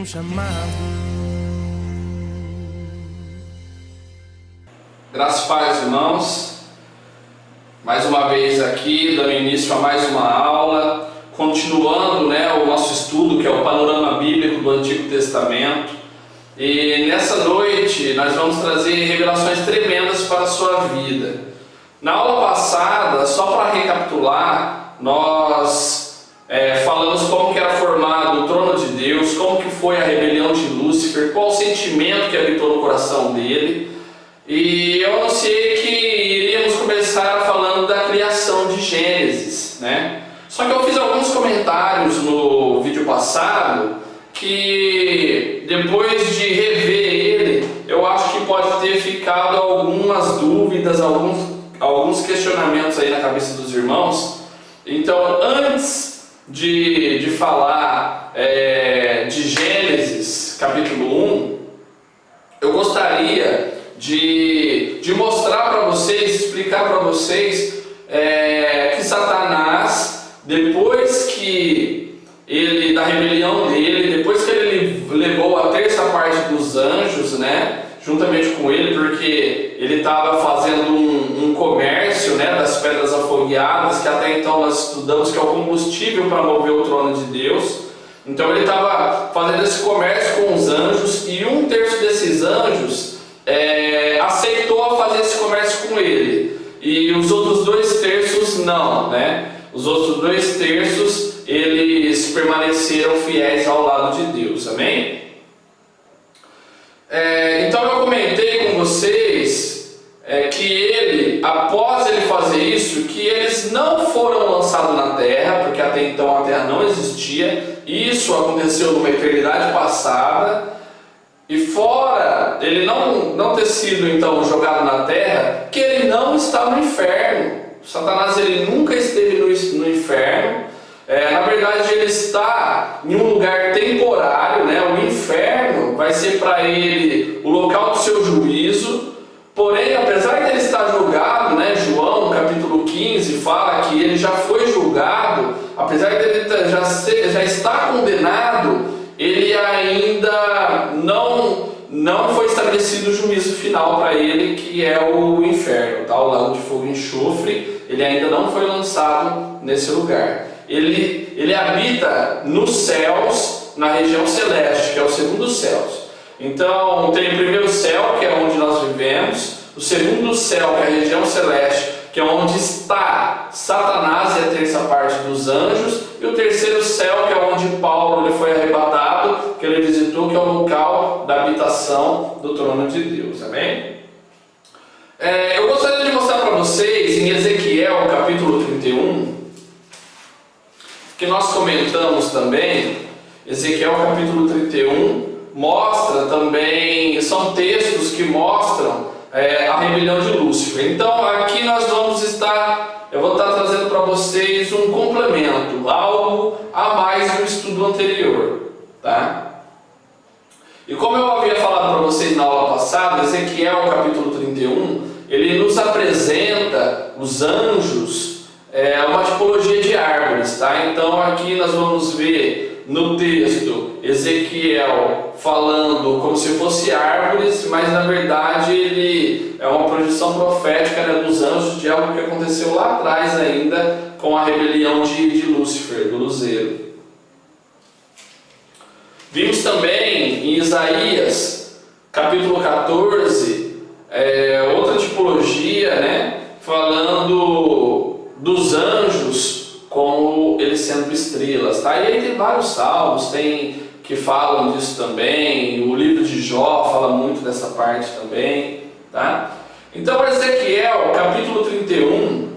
um chamado. Graças e paz, irmãos. Mais uma vez aqui, dando início a mais uma aula, continuando o nosso estudo, que é o panorama bíblico do Antigo Testamento. E nessa noite nós vamos trazer revelações tremendas para a sua vida. Na aula passada, só para recapitular, nós falamos como que era formado o trono de Deus, como que foi a rebelião de Lúcifer, qual o sentimento que habitou no coração dele. E eu anunciei que iríamos começar falando da criação de Gênesis, né? Só que eu fiz alguns comentários no vídeo passado que depois de rever ele, eu acho que pode ter ficado algumas dúvidas, alguns questionamentos aí na cabeça dos irmãos. Então, antes de falar de Gênesis capítulo 1, eu gostaria de mostrar para vocês, explicar para vocês que Satanás, depois que ele, da rebelião dele, depois que ele levou a terça parte dos anjos, juntamente com ele, porque ele estava fazendo um comércio, das pedras afogueadas, que até então nós estudamos que é o combustível para mover o trono de Deus. Então ele estava fazendo esse comércio com os anjos, e um terço desses anjos aceitou fazer esse comércio com ele, e os outros 2 terços não, Os outros 2 terços, eles permaneceram fiéis ao lado de Deus, amém? Então eu comentei com vocês que ele, após ele fazer isso, que eles não foram lançados na terra, porque até então a terra não existia. Isso aconteceu numa eternidade passada. E fora ele não ter sido então jogado na terra, que ele não está no inferno. Satanás, ele nunca esteve no inferno. Na verdade, ele está em um lugar temporário, O inferno vai ser para ele o local do seu juízo. Porém, apesar de ele estar julgado, João capítulo 15 fala que ele já foi julgado, apesar de ele já estar condenado, ele ainda não foi estabelecido o juízo final para ele, que é o inferno, o lago de fogo e enxofre. Ele ainda não foi lançado nesse lugar. Ele habita nos céus, na região celeste, que é o segundo céus. Então tem o primeiro céu, que é onde nós vivemos, o segundo céu, que é a região celeste, que é onde está Satanás e a terça parte dos anjos, e o terceiro céu, que é onde Paulo ele foi arrebatado, que ele visitou, que é o local da habitação do trono de Deus, amém? Eu gostaria de mostrar para vocês em Ezequiel capítulo 31, que nós comentamos também. Ezequiel capítulo 31 mostra também, são textos que mostram a rebelião de Lúcifer. Então aqui nós eu vou estar trazendo para vocês um complemento, algo a mais do estudo anterior, tá? E como eu havia falado para vocês na aula passada, Ezequiel capítulo 31, ele nos apresenta os anjos, uma tipologia de árvores, tá? Então aqui nós vamos ver no texto Ezequiel falando como se fosse árvores, mas na verdade ele é uma projeção profética dos anjos, de algo que aconteceu lá atrás ainda com a rebelião de Lúcifer, do luzeiro. Vimos também em Isaías capítulo 14 outra tipologia, falando dos anjos como eles sendo estrelas, tá? E aí tem vários salmos que falam disso também. O livro de Jó fala muito dessa parte também, tá? Então Ezequiel capítulo 31,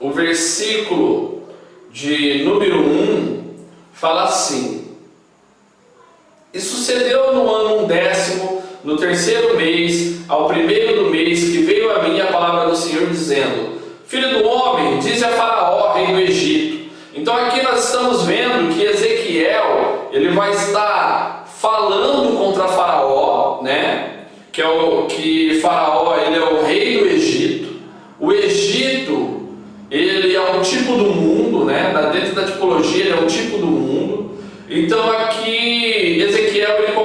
o versículo de número 1 fala assim: E sucedeu no ano 10º, no terceiro mês, ao primeiro do mês, que veio a mim a palavra do Senhor, dizendo: Filho do homem, dize a Faraó, rei do Egito. Então aqui nós estamos vendo que Ezequiel, ele vai estar falando contra Faraó, que Faraó, ele é o rei do Egito. O Egito, ele é um tipo do mundo, dentro da tipologia ele é um tipo do mundo. Então aqui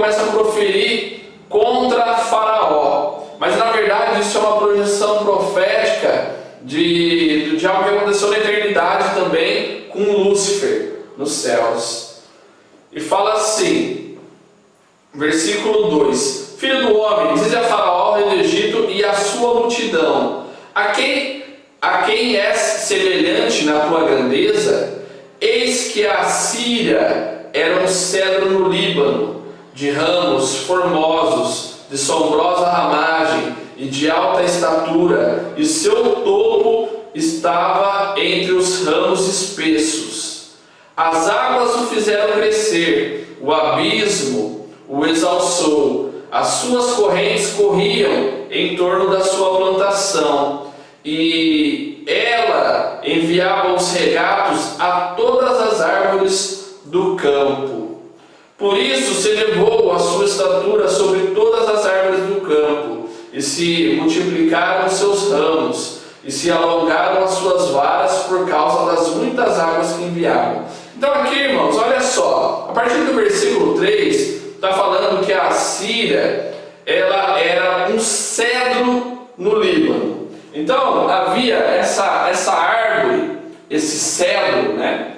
começa a proferir contra Faraó. Mas na verdade isso é uma projeção profética de algo que aconteceu na eternidade também com Lúcifer nos céus. E fala assim, versículo 2: Filho do homem, dize a Faraó, rei do Egito, e a sua multidão: a quem és semelhante na tua grandeza? Eis que a Síria era um cedro no Líbano, de ramos formosos, de sombrosa ramagem e de alta estatura, e seu topo estava entre os ramos espessos. As águas o fizeram crescer, o abismo o exalçou, as suas correntes corriam em torno da sua plantação, e ela enviava os regatos a todas as árvores do campo. Por isso se elevou a sua estatura sobre todas as árvores do campo, e se multiplicaram os seus ramos, e se alongaram as suas varas por causa das muitas águas que enviavam. Então aqui, irmãos, olha só, a partir do versículo 3, está falando que a Síria, ela era um cedro no Líbano. Então havia essa árvore, esse cedro, né?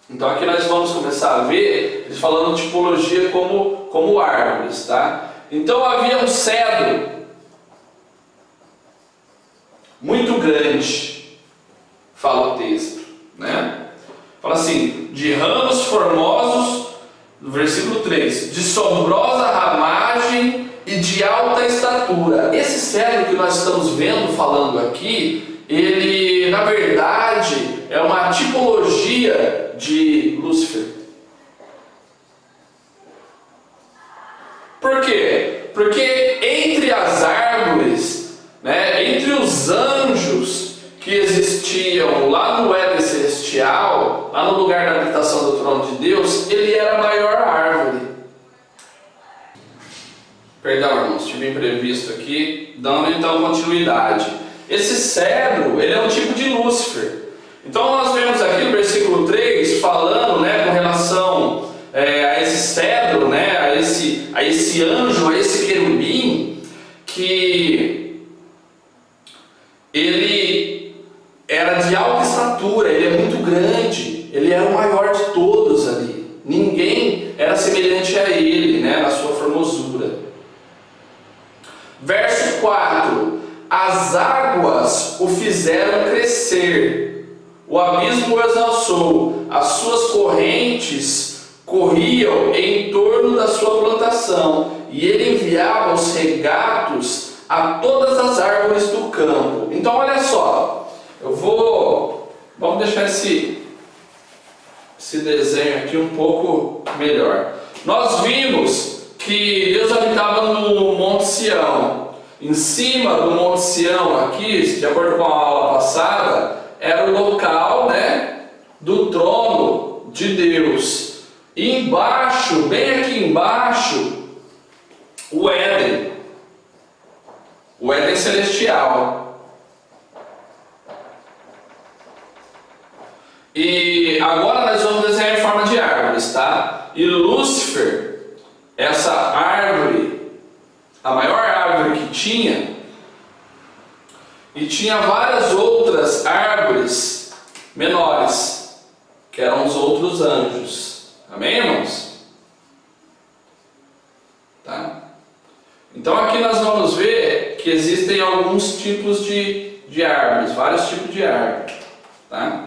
Então aqui nós vamos começar a ver, eles falando tipologia como árvores, tá? Então havia um cedro muito grande, fala o texto, né? Fala assim, de ramos formosos, no versículo 3, de sombrosa ramagem e de alta estatura. Esse cedro que nós estamos vendo, falando aqui, ele na verdade é uma tipologia de Lúcifer. Por quê? Porque entre as árvores, né, entre os anjos que existiam lá no Éden celestial, lá no lugar da habitação do trono de Deus, ele era a maior árvore. Perdão, irmãos, tive imprevisto aqui, dando então continuidade. Esse cedro, ele é um tipo de Lúcifer. Então nós vemos aqui no versículo 3, falando, né, com relação a esse cedro, né, a esse anjo, a esse querubim, que ele era de alta estatura, ele é muito grande, ele era o maior de todos ali. Ninguém era semelhante a ele, né, na sua formosura. Verso 4: as águas o fizeram crescer, o abismo o exalçou, as suas correntes corriam em torno da sua plantação, e ele enviava os regatos a todas as árvores do campo. Então olha só, vamos deixar esse desenho aqui um pouco melhor. Nós vimos que Deus habitava no Monte Sião. Em cima do Monte Sião aqui, de acordo com a aula passada, era o local, né, do trono de Deus. E embaixo, bem aqui embaixo, o Éden celestial. E agora nós vamos desenhar em forma de árvores, tá? E Lúcifer, essa árvore, a maior árvore que tinha, e tinha várias outras árvores menores, que eram os outros anjos. Amém, irmãos? Tá? Então aqui nós vamos ver que existem alguns tipos de árvores, vários tipos de árvore, tá?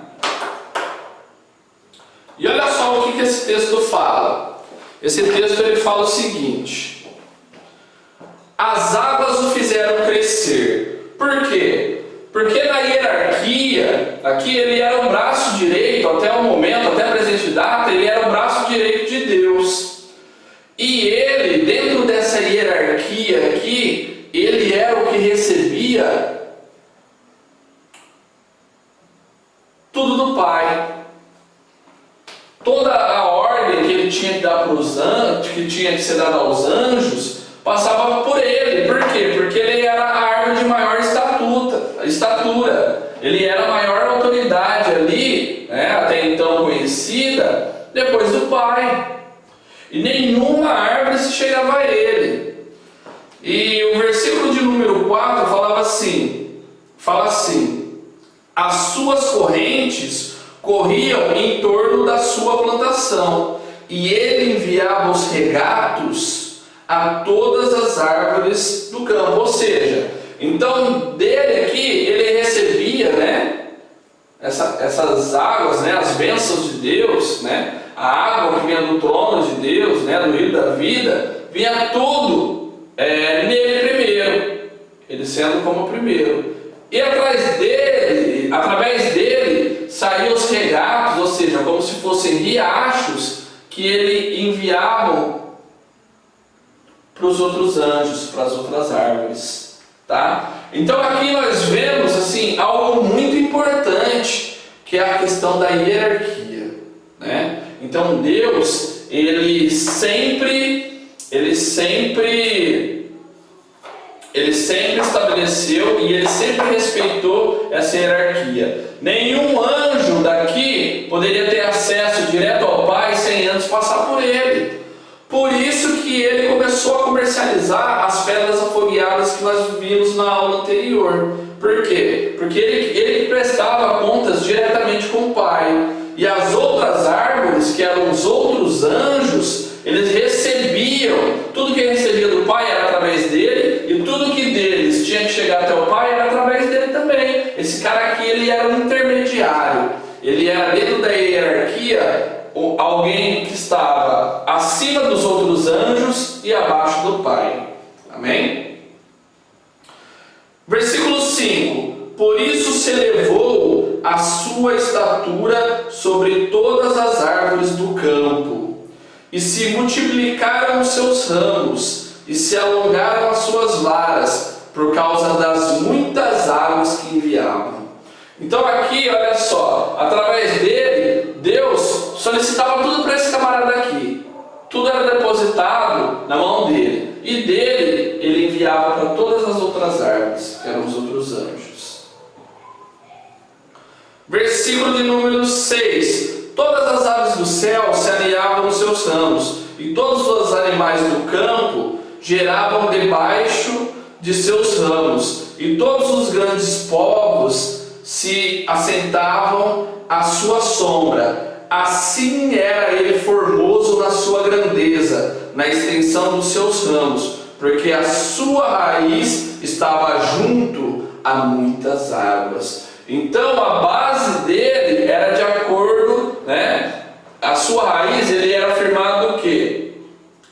E olha só o que esse texto fala. Esse texto ele fala o seguinte: as águas o fizeram crescer. Por quê? Porque na hierarquia, aqui ele era o braço direito, até o momento, até a presente data, ele era o braço direito de Deus. E ele, dentro dessa hierarquia aqui, ele era o que recebia tudo do Pai. Toda a ordem que ele tinha que dar para os anjos, que tinha que ser dada aos anjos, passava por ele. Por quê? Porque ele era a árvore de maior estatura. Ele era a maior autoridade ali, né, até então conhecida, depois do Pai. e nenhuma árvore se chegava a ele. E o versículo de número 4 fala assim: as suas correntes corriam em torno da sua plantação, e ele enviava os regatos a todas as árvores do campo. Ou seja, então dele aqui ele recebia, né, essas águas, né, as bênçãos de Deus, né, a água que vinha do trono de Deus, né, do rio da vida, vinha tudo nele primeiro, ele sendo como o primeiro. E através dele saíam os regatos, ou seja, como se fossem riachos que ele enviavam para os outros anjos, para as outras árvores, tá? Então aqui nós vemos assim algo muito importante, que é a questão da hierarquia, né? Então Deus, ele sempre estabeleceu e ele sempre respeitou essa hierarquia. Nenhum anjo daqui poderia ter acesso direto ao Pai sem antes passar por ele. Por isso que ele começou a comercializar as pedras afogueadas que nós vimos na aula anterior. Por quê? Porque ele prestava contas diretamente com o Pai. E as outras árvores, que eram os outros anjos, eles recebiam, tudo que recebia do Pai era através dele, e tudo que deles tinha que chegar até o Pai era através dele também. Esse cara aqui, ele era um intermediário, ele era dentro da hierarquia, alguém que estava acima dos outros anjos e abaixo do Pai. Amém? Versículo 5: por isso se elevou a sua estatura sobre todas as árvores do campo, e se multiplicaram os seus ramos, e se alongaram as suas varas, por causa das muitas águas que enviavam. Então aqui, olha só, através dele, Deus solicitava tudo para esse camarada aqui. Tudo era depositado na mão dele. E dele, ele enviava para todas as outras árvores, que eram os outros anjos. Versículo de número 6. Todas as aves do céu se alinhavam nos seus ramos, e todos os animais do campo geravam debaixo de seus ramos, e todos os grandes povos se assentavam à sua sombra. Assim era ele formoso na sua grandeza, na extensão dos seus ramos, porque a sua raiz estava junto a muitas águas. Então a base dele era de acordo, né? A sua raiz, ele era firmado no quê?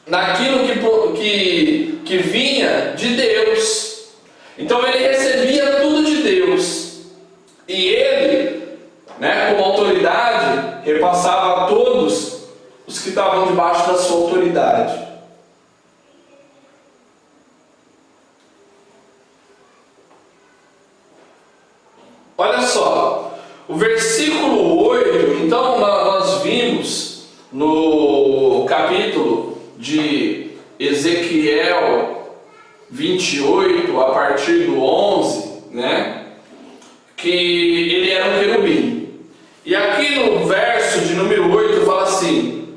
Naquilo que vinha de Deus. Então ele recebia tudo de Deus. E ele, né, como autoridade, repassava a todos os que estavam debaixo da sua autoridade. Olha só, o versículo 8, então nós vimos no capítulo de Ezequiel 28, a partir do 11, né, que ele era um querubim. E aqui no verso de número 8 fala assim: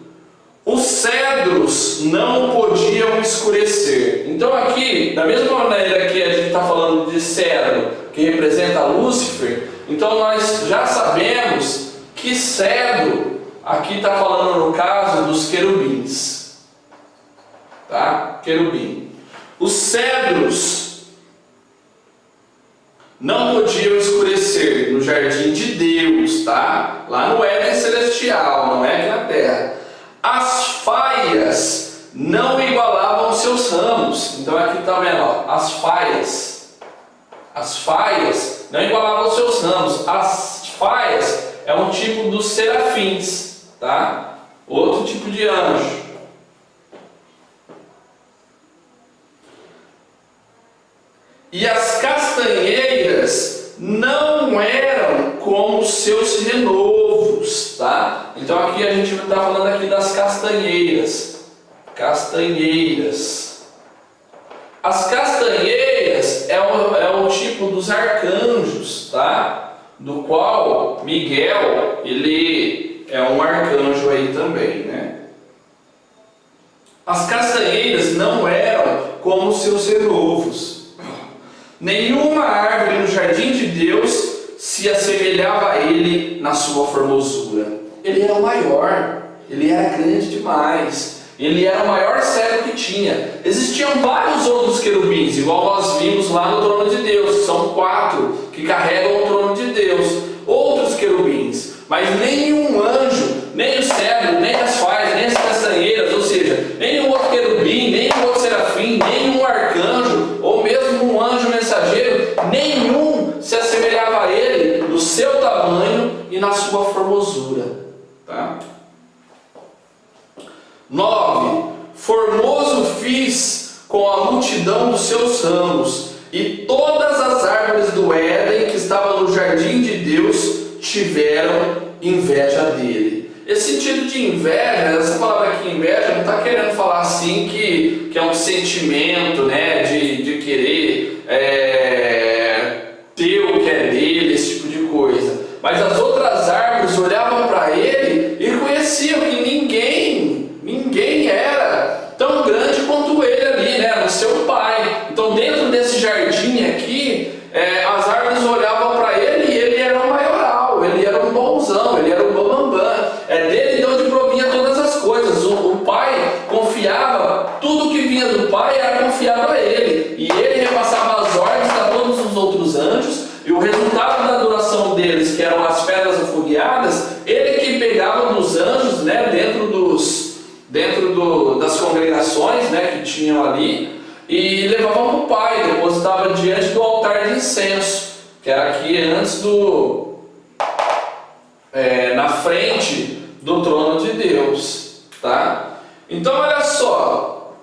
os cedros não podiam escurecer. Então aqui, da mesma maneira que a gente está falando de cedro, que representa Lúcifer, então nós já sabemos que cedro, aqui está falando no caso dos querubins. Tá? Querubim. Os cedros não podiam escurecer no jardim de Deus, tá? Lá no Éden celestial, não é aqui na terra. As faias não igualavam seus ramos. Então aqui está vendo, ó, as faias não igualavam seus ramos. As faias é um tipo dos serafins, tá? Outro tipo de anjo. E as castanheiras não eram como os seus renovos, tá? Então aqui a gente está falando aqui das castanheiras. Castanheiras. As castanheiras é o tipo dos arcanjos, tá? Do qual Miguel, ele é um arcanjo aí também, né? As castanheiras não eram como seus renovos. Nenhuma árvore no jardim de Deus se assemelhava a ele na sua formosura. Ele era o maior, ele era grande demais, ele era o maior cetro que tinha. Existiam vários outros querubins, igual nós vimos lá no trono de Deus, que são 4 que carregam o trono de Deus. Outros querubins, mas nenhum anjo, nem o cedro, nem as faixas, nem as castanheiras, ou seja, nenhum outro querubim, nenhum outro serafim, nenhum arcanjo, ou mesmo um anjo mensageiro, nenhum se assemelhava a ele no seu tamanho e na sua formosura. Tá? 9. Formoso fiz com a multidão dos seus ramos, e todas as árvores do Éden que estavam no jardim de Deus tiveram inveja dele. Esse sentido de inveja, essa palavra aqui, inveja, não está querendo falar assim que é um sentimento, né, de querer ter o que é dele, esse tipo de coisa. Mas as outras árvores olhavam para ele e reconheciam que ninguém era tão grande quanto ele ali, né, no seu pai. Então, dentro desse jardim aqui, as árvores olhavam para ele e ele era o maioral, ele era um bonzão, ele era o bambambam. É dele de onde provinha todas as coisas. O pai confiava, tudo que vinha do pai era confiado a ele. E ele repassava as ordens a todos os outros anjos, e o resultado da adoração deles, que eram as pedras afogueadas, ele que pegava dos anjos, né, dentro das congregações, né, que tinham ali, e levava para o pai, depositava diante do altar de incenso, que era aqui antes na frente do trono de Deus, tá? Então olha só,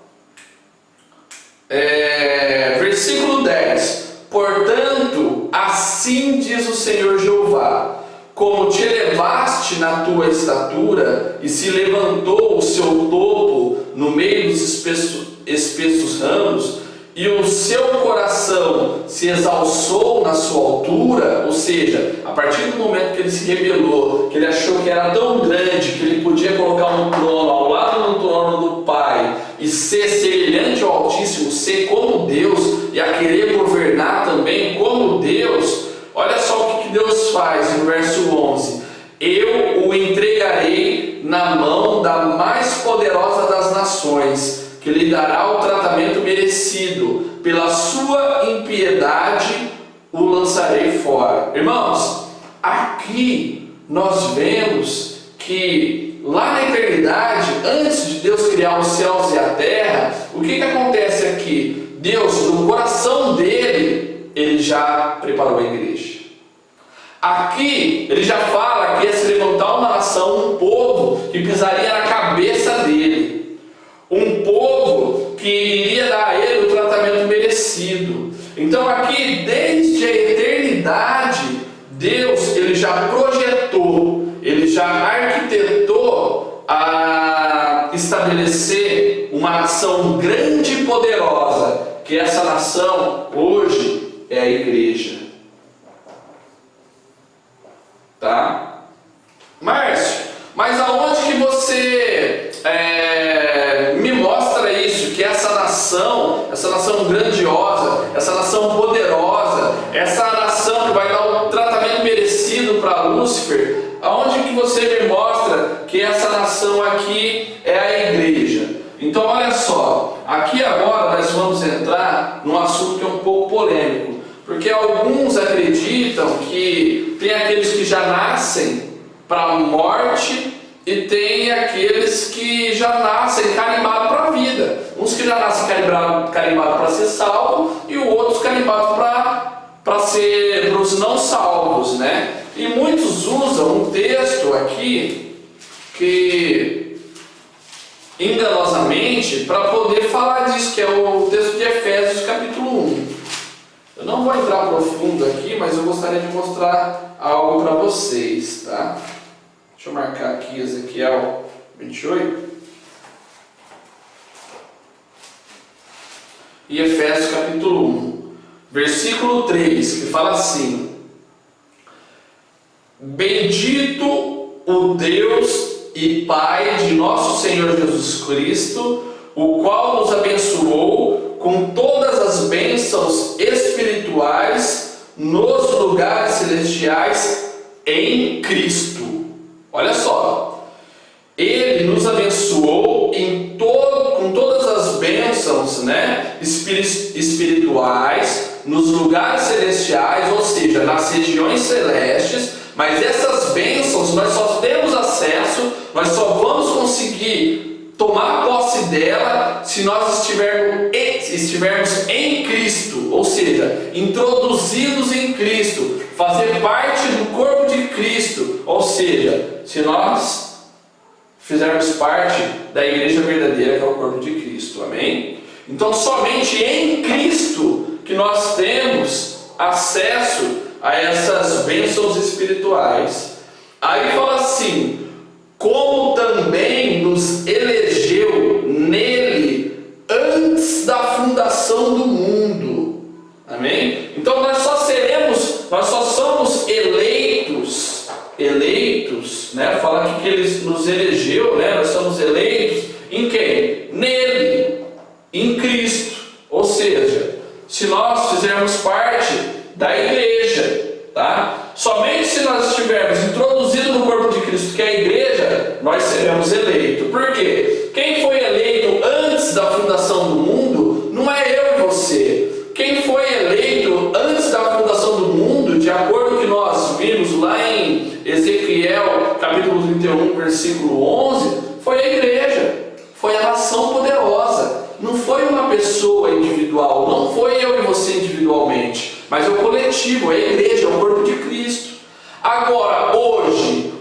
versículo 10: portanto, assim diz o Senhor Jeová, como te elevaste na tua estatura e se levantou o seu topo no meio dos espessos ramos, e o seu coração se exalçou na sua altura, ou seja, a partir do momento que ele se rebelou, que ele achou que era tão grande, que ele podia colocar um trono ao lado do trono do Pai, e ser semelhante ao Altíssimo, ser como Deus, e a querer governar também como Deus, olha só o que Deus faz no verso 11: eu o entregarei na mão da mais poderosa das nações, que lhe dará o tratamento merecido, pela sua impiedade o lançarei fora. Irmãos, aqui nós vemos que lá na eternidade, antes de Deus criar os céus e a terra, o que acontece aqui? Deus, no coração dele, ele já preparou a igreja. Aqui ele já fala que ia se levantar uma nação, um povo que pisaria na cabeça dele, um povo que iria dar a ele o tratamento merecido. Então aqui, desde a eternidade, Deus ele já projetou, ele já arquitetou a estabelecer uma nação grande e poderosa, que essa nação hoje é a igreja. Tá? Márcio, mas aonde que você me mostra isso? Que essa nação grandiosa, essa nação poderosa, essa nação que vai dar o tratamento merecido para Lúcifer, aonde que você me mostra que essa nação aqui é a igreja? Então olha só, aqui agora nós vamos entrar num assunto que é um pouco polêmico, porque alguns acreditam que tem aqueles que já nascem para a morte e tem aqueles que já nascem carimbados para a vida. Uns que já nascem carimbados para ser salvo e outros carimbados para os não salvos, né? E muitos usam um texto aqui que enganosamente para poder falar disso, que é o texto de Efésios capítulo 1. Eu não vou entrar profundo aqui, mas eu gostaria de mostrar algo para vocês, tá? Deixa eu marcar aqui Ezequiel 28 e Efésios capítulo 1, versículo 3, que fala assim: bendito o Deus e Pai de nosso Senhor Jesus Cristo, o qual nos abençoou com todas as bênçãos espirituais nos lugares celestiais em Cristo. Olha só, Ele nos abençoou com todas as bênçãos, espirituais nos lugares celestiais, ou seja, nas regiões celestes. Mas essas bênçãos nós só temos acesso, nós só vamos conseguir tomar posse dela se nós estivermos em Cristo, ou seja, introduzidos em Cristo, fazer parte do corpo de Cristo, ou seja, se nós fizermos parte da igreja verdadeira que é o corpo de Cristo, amém? Então somente em Cristo que nós temos acesso a essas bênçãos espirituais. Aí fala assim: como também nos elegeu nele antes da fundação do mundo. Amém? Então nós só somos eleitos, né? Fala aqui que ele nos elegeu, né? Nós somos eleitos em quem? Nele, em Cristo. Ou seja, se nós fizermos parte da igreja, tá? Somente se nós estivermos introduzidos no corpo de Cristo, que é a igreja, nós seremos eleitos. Por quê? Quem foi eleito antes da fundação do mundo não é eu e você. Quem foi eleito antes da fundação do mundo, de acordo com o que nós vimos lá em Ezequiel, capítulo 31, versículo 11, foi a igreja, foi a nação poderosa. Não foi uma pessoa individual, não foi eu e você individualmente, mas é o coletivo, é a igreja, é o corpo de Cristo. Agora, hoje,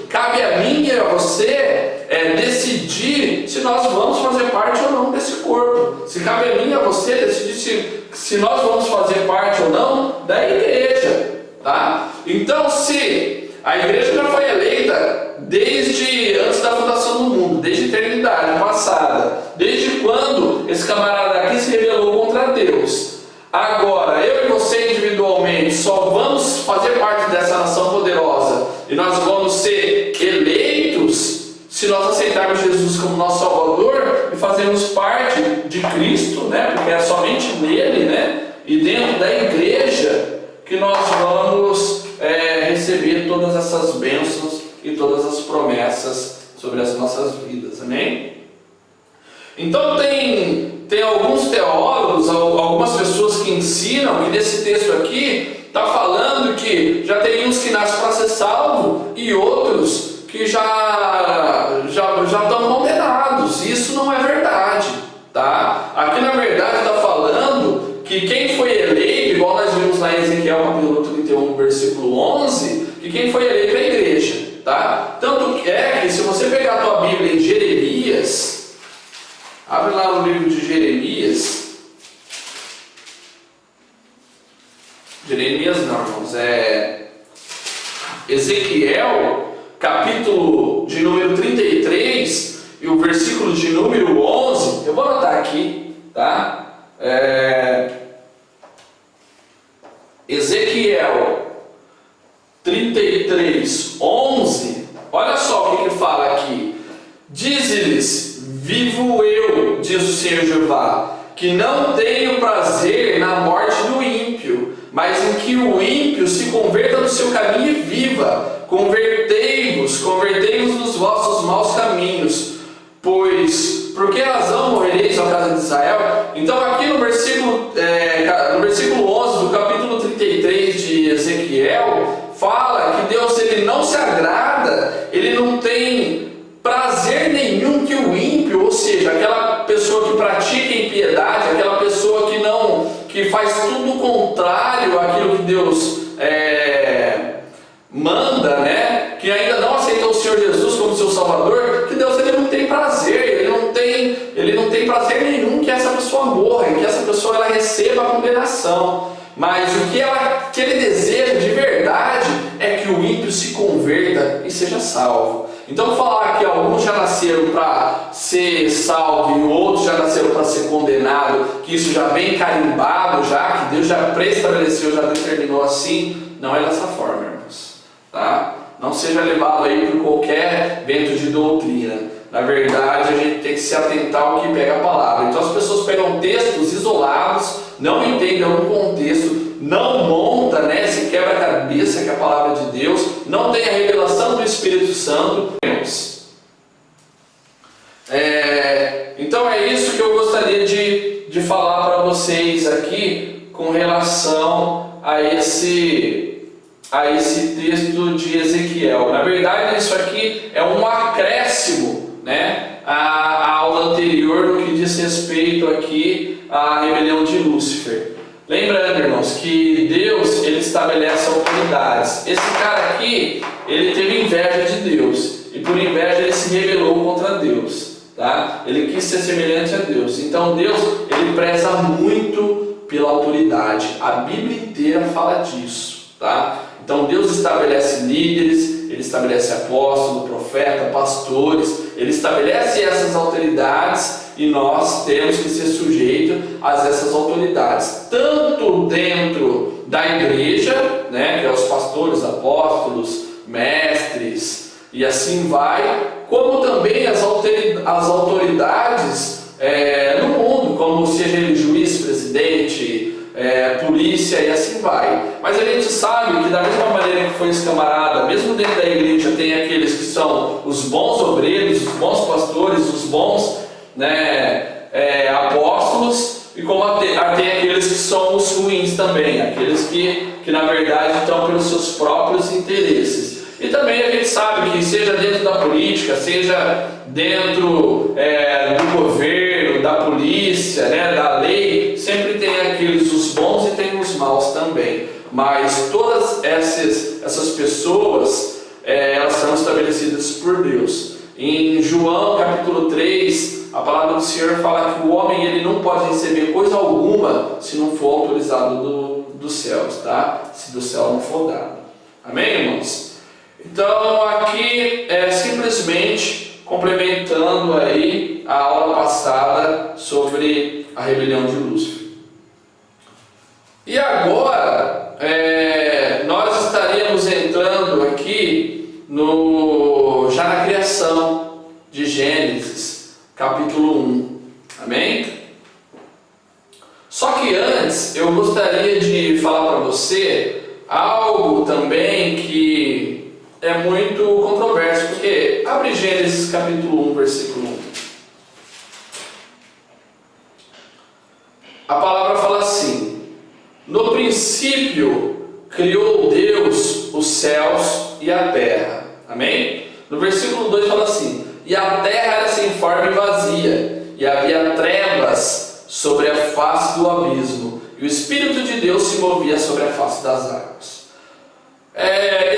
cabe a mim e a você decidir se nós vamos fazer parte ou não desse corpo. Se cabe a mim e a você decidir se nós vamos fazer parte ou não da igreja, tá? Então, se a igreja já foi eleita desde antes da fundação do mundo, desde a eternidade passada, desde quando esse camarada aqui se rebelou contra Deus. Agora, eu e você individualmente só vamos fazer parte dessa nação poderosa e nós vamos ser eleitos se nós aceitarmos Jesus como nosso Salvador e fazermos parte de Cristo, né? Porque é somente nele, né? E dentro da igreja que nós vamos receber todas essas bênçãos e todas as promessas sobre as nossas vidas, amém? Então tem alguns teólogos, algumas pessoas que ensinam que nesse texto aqui está falando que já tem uns que nascem para ser salvo e outros que já estão condenados. Isso não é verdade, tá? Aqui na verdade está falando que quem foi eleito, igual nós vimos lá em Ezequiel capítulo 31, versículo 11, que quem foi eleito é a igreja, tá? Tanto é que se você pegar a tua Bíblia em Jeremias, abre lá no livro de Jeremias. Jeremias não, irmãos, Ezequiel, capítulo de número 33 e o versículo de número 11. Eu vou anotar aqui, tá? Ezequiel 33, 11. Olha só o que fala aqui. Dize-lhes: vivo eu, diz o Senhor Jeová, que não tenho prazer na morte do ímpio, mas em que o ímpio se converta do seu caminho e viva. Convertei-vos dos vossos maus caminhos. Pois, por que razão morrereis, ó casa de Israel? Então aqui no versículo 11 do capítulo 33 de Ezequiel, fala que Deus ele não se agrada, ele não tem prazer nenhum que o ímpio, ou seja, aquela pessoa que pratica impiedade, aquela pessoa que faz tudo o contrário àquilo que Deus manda, né? Que ainda não aceitou o Senhor Jesus como seu Salvador, que Deus ele não tem prazer, ele não tem prazer nenhum que essa pessoa morra, que essa pessoa ela receba a condenação. Mas o que ele deseja de verdade é que o ímpio se converta e seja salvo. Então falar que alguns já nasceram para ser salvo e outros já nasceram para ser condenado, que isso já vem carimbado, já que Deus já pré-estabeleceu, já determinou assim, não é dessa forma, irmãos, tá? Não seja levado aí por qualquer vento de doutrina. Na verdade, a gente tem que se atentar ao que pega a palavra. Então as pessoas pegam textos isolados, não entendem o contexto, não monta, né, se quebra a cabeça que é a palavra de Deus, não tem a revelação do Espírito Santo. Então é isso que eu gostaria de falar para vocês aqui com relação a esse texto de Ezequiel. Na verdade, isso aqui é um acréscimo, né, à aula anterior no que diz respeito aqui à rebelião de Lúcifer. Lembrando, irmãos, que Deus, ele estabelece autoridades. Esse cara aqui, ele teve inveja de Deus, e por inveja ele se rebelou contra Deus, tá? Ele quis ser semelhante a Deus. Então Deus, ele preza muito pela autoridade. A Bíblia inteira fala disso, tá? Então Deus estabelece líderes, ele estabelece apóstolo, profeta, pastores, ele estabelece essas autoridades e nós temos que ser sujeitos a essas autoridades, tanto dentro da igreja, né, que é os pastores, apóstolos, mestres e assim vai, como também as autoridades no mundo, como seja ele juiz, presidente, polícia e assim vai. Mas a gente sabe que da mesma maneira que foi esse camarada, mesmo dentro da igreja tem aqueles que são os bons obreiros, os bons pastores, os bons, né, apóstolos, e como tem aqueles que são os ruins também, aqueles que na verdade estão pelos seus próprios interesses. E também a gente sabe que seja dentro da política, seja dentro do governo, da polícia, né, da lei, sempre tem aqueles os bons e tem os maus também. Mas todas essas pessoas, elas são estabelecidas por Deus. Em João capítulo 3, a palavra do Senhor fala que o homem ele não pode receber coisa alguma se não for autorizado dos céus, tá? Se do céu não for dado. Amém, irmãos? Então aqui é simplesmente complementando aí a aula passada sobre a rebelião de Lúcifer. E agora nós estaríamos entrando aqui já na criação de Gênesis, capítulo 1. Amém? Só que antes eu gostaria de falar para você algo também que é muito controverso, porque abre Gênesis capítulo 1, versículo 1. A palavra fala assim: no princípio criou Deus os céus e a terra. Amém? No versículo 2 fala assim: e a terra era sem forma e vazia, e havia trevas sobre a face do abismo, e o Espírito de Deus se movia sobre a face das águas.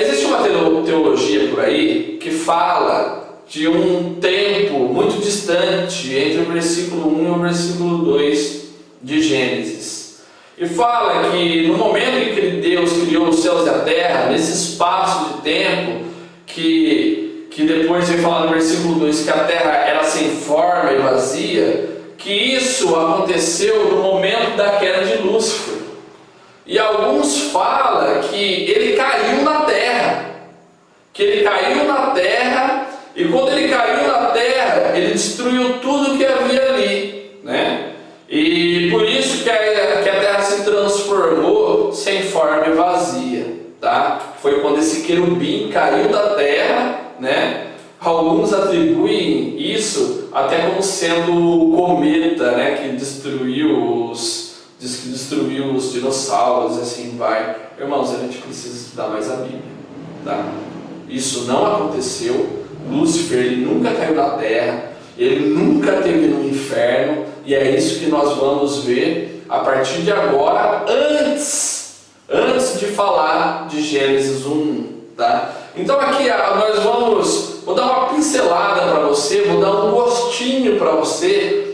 Existe uma teologia por aí que fala de um tempo muito distante entre o versículo 1 e o versículo 2 de Gênesis. E fala que no momento em que Deus criou os céus e a terra, nesse espaço de tempo, que depois vem falar no versículo 2 que a terra era sem forma e vazia, que isso aconteceu no momento da queda de Lúcifer. E alguns falam que ele caiu na terra. E quando ele caiu na terra, ele destruiu tudo que havia ali, né? E por isso que a terra se transformou sem forma e vazia, tá? Foi quando esse querubim caiu da terra, né? Alguns atribuem isso até como sendo o cometa, né? Que destruiu os dinossauros, assim vai. Irmãos, a gente precisa estudar mais a Bíblia, tá? Isso não aconteceu. Lúcifer, ele nunca caiu na terra, ele nunca esteve no inferno, e é isso que nós vamos ver a partir de agora, antes de falar de Gênesis 1, tá? Então aqui vou dar uma pincelada para você, vou dar um gostinho para você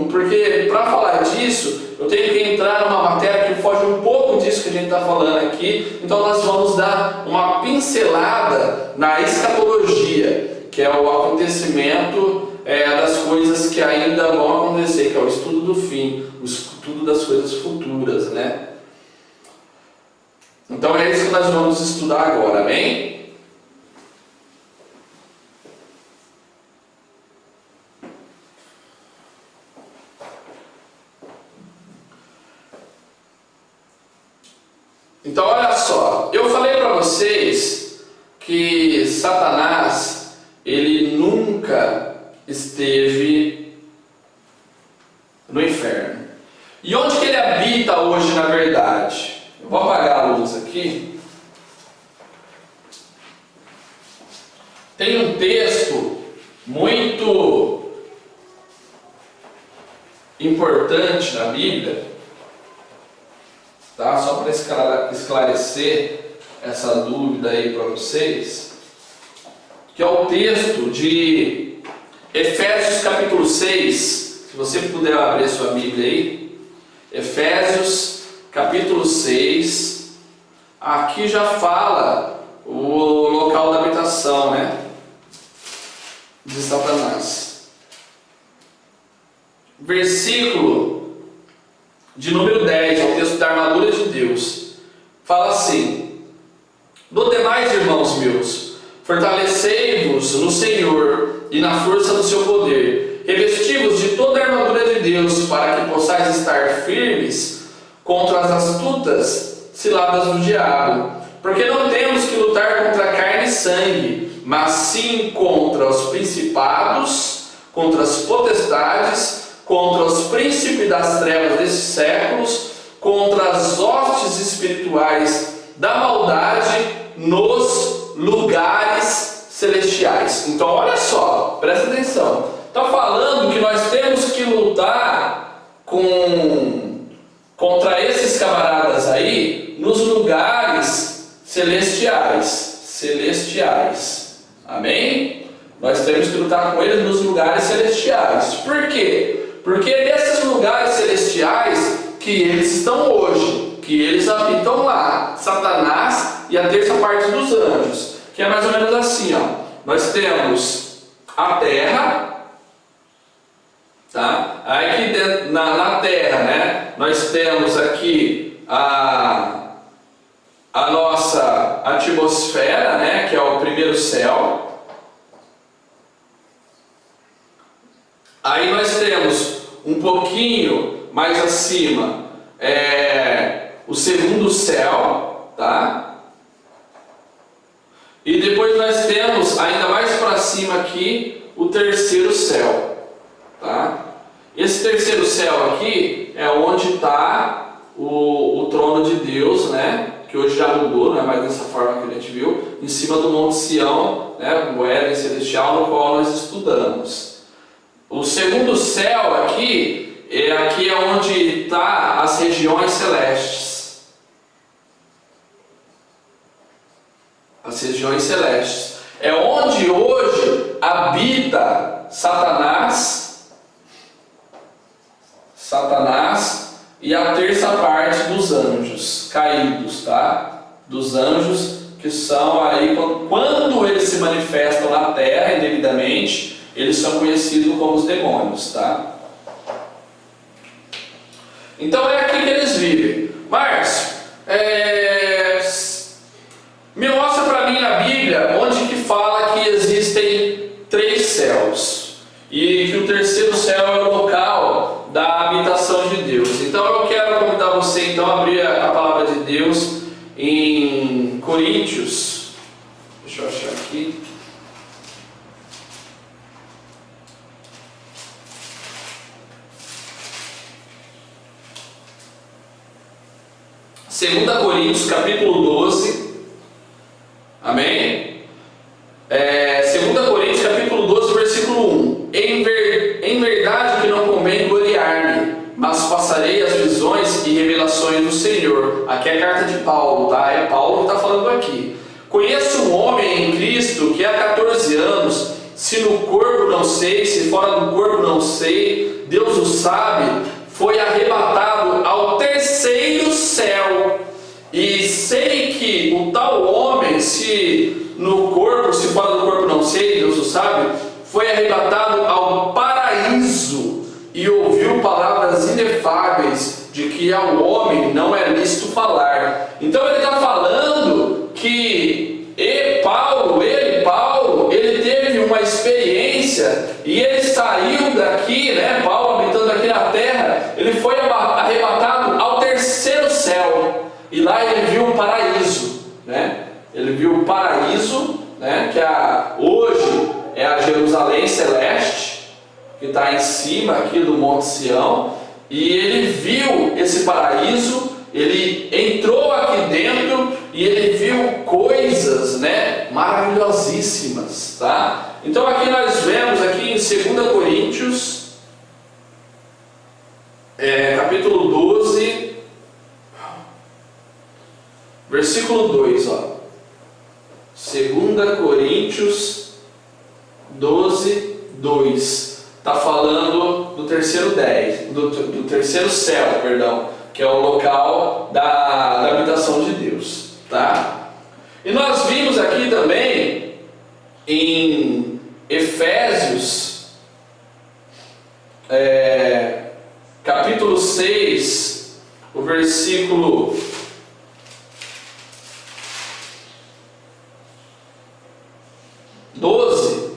porque para falar disso eu tenho que entrar numa matéria que foge um pouco disso que a gente está falando aqui. Então nós vamos dar uma pincelada na escatologia, que é o acontecimento das coisas que ainda vão acontecer, que é o estudo do fim, o estudo das coisas futuras, né? Então é isso que nós vamos estudar agora, amém? Então olha só, eu falei para vocês que Satanás, ele nunca esteve no inferno. E onde que ele habita hoje na verdade? Eu vou apagar a luz aqui. Tem um texto muito importante na Bíblia, tá? Só para esclarecer essa dúvida aí para vocês, que é o texto de Efésios capítulo 6, se você puder abrir a sua Bíblia aí, Efésios capítulo 6, aqui já fala o local da habitação, né, de Satanás. Versículo de número 10, é o texto da armadura de Deus, fala assim: no demais, irmãos meus, fortalecei-vos no Senhor e na força do seu poder, revesti-vos de toda a armadura de Deus, para que possais estar firmes contra as astutas ciladas do diabo, porque não temos que lutar contra carne e sangue, mas sim contra os principados, contra as potestades, contra os príncipes das trevas desses séculos, contra as hostes espirituais da maldade nos lugares celestiais. Então olha só, presta atenção, está falando que nós temos que lutar contra esses camaradas aí nos lugares celestiais, amém? Nós temos que lutar com eles nos lugares celestiais. Por quê? Porque é nesses lugares celestiais que eles estão hoje, que eles habitam lá, Satanás e a terça parte dos anjos, que é mais ou menos assim, ó. Nós temos a terra, tá? Aí aqui na terra, né, nós temos aqui a nossa atmosfera, né, que é o primeiro céu. Aí nós temos um pouquinho mais acima o segundo céu, tá? E depois nós temos ainda mais para cima aqui o terceiro céu, tá? Esse terceiro céu aqui é onde está o trono de Deus, né? Que hoje já mudou, não é mais dessa forma que a gente viu, em cima do Monte Sião, né? O Éden celestial, no qual nós estudamos. O segundo céu aqui é onde está as regiões celestes. As regiões celestes. É onde hoje habita Satanás e a terça parte dos anjos caídos, tá? Dos anjos que são aí, quando eles se manifestam na terra indevidamente, eles são conhecidos como os demônios, tá? Então é aqui que eles vivem. Márcio, me mostra para mim na Bíblia onde que fala que existem 3 céus e que o terceiro céu é o local da habitação de Deus. Então eu quero convidar você então a abrir a palavra de Deus em Coríntios. Deixa eu achar aqui. Segunda Coríntios capítulo 12. Amém? 2 Coríntios capítulo 12, versículo 1. Em verdade que não convém gloriar-me, mas passarei as visões e revelações do Senhor. Aqui é a carta de Paulo, tá? É Paulo que está falando aqui. Conheço um homem em Cristo que há 14 anos, se no corpo não sei, se fora do corpo não sei, Deus o sabe, foi arrebatado ao terceiro céu. E sei que o tal homem, se no corpo, se fora do corpo não sei, Deus o sabe, foi arrebatado ao paraíso e ouviu palavras inefáveis de que ao homem não é lícito falar. Então ele está falando que Paulo, ele teve uma experiência e ele saiu daqui, né, Paulo habitando aqui na terra, ele foi arrebatado ao terceiro céu. E lá ele viu o paraíso. viu o paraíso, né, que hoje é a Jerusalém Celeste, que está em cima aqui do Monte Sião, e ele viu esse paraíso, ele entrou aqui dentro e ele viu coisas, né, maravilhosíssimas, tá? Então aqui nós vemos aqui em 2 Coríntios, capítulo 12, versículo 2, ó. 2 Coríntios 12, 2. Está falando do terceiro céu, perdão, que é o local da habitação de Deus, tá? E nós vimos aqui também em Efésios, capítulo 6, o versículo 12,